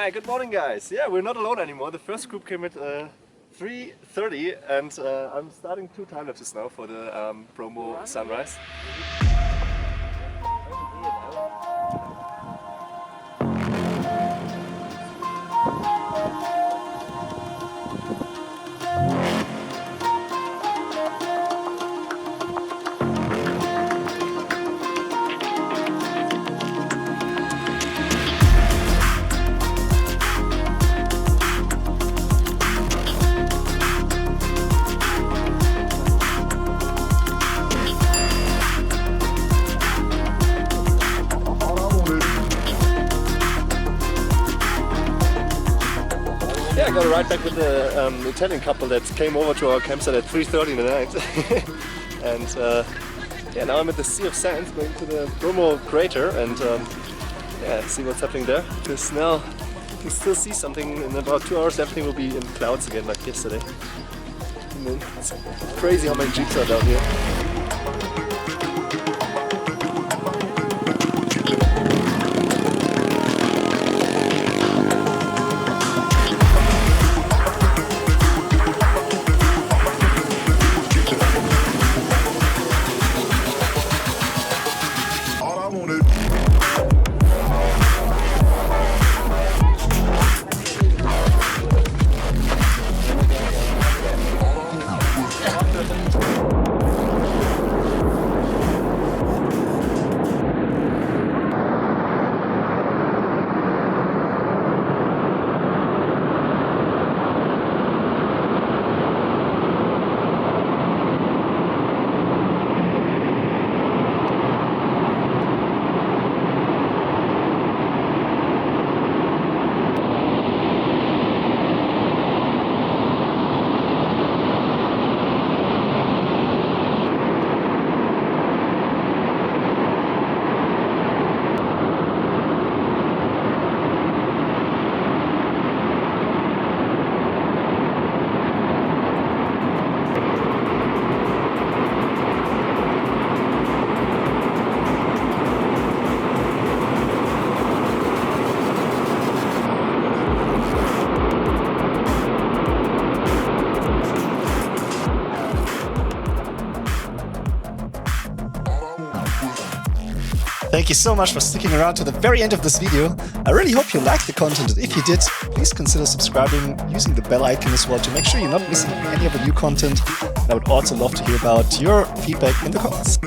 Hi, good morning guys. Yeah, we're not alone anymore. The first group came at 3:30 and I'm starting 2 time lapses now for the Bromo sunrise. Yeah, I got a ride back with the Italian couple that came over to our campsite at 3:30 in the night. And yeah, now I'm at the Sea of Sands going to the Bromo crater and yeah, see what's happening there. Because now you can still see something. In about 2 hours everything will be in clouds again like yesterday. And then it's crazy how many jeeps are down here. Thank you so much for sticking around to the very end of this video. I really hope you liked the content, and if you did, please consider subscribing using the bell icon as well to make sure you're not missing any of the new content. And I would also love to hear about your feedback in the comments.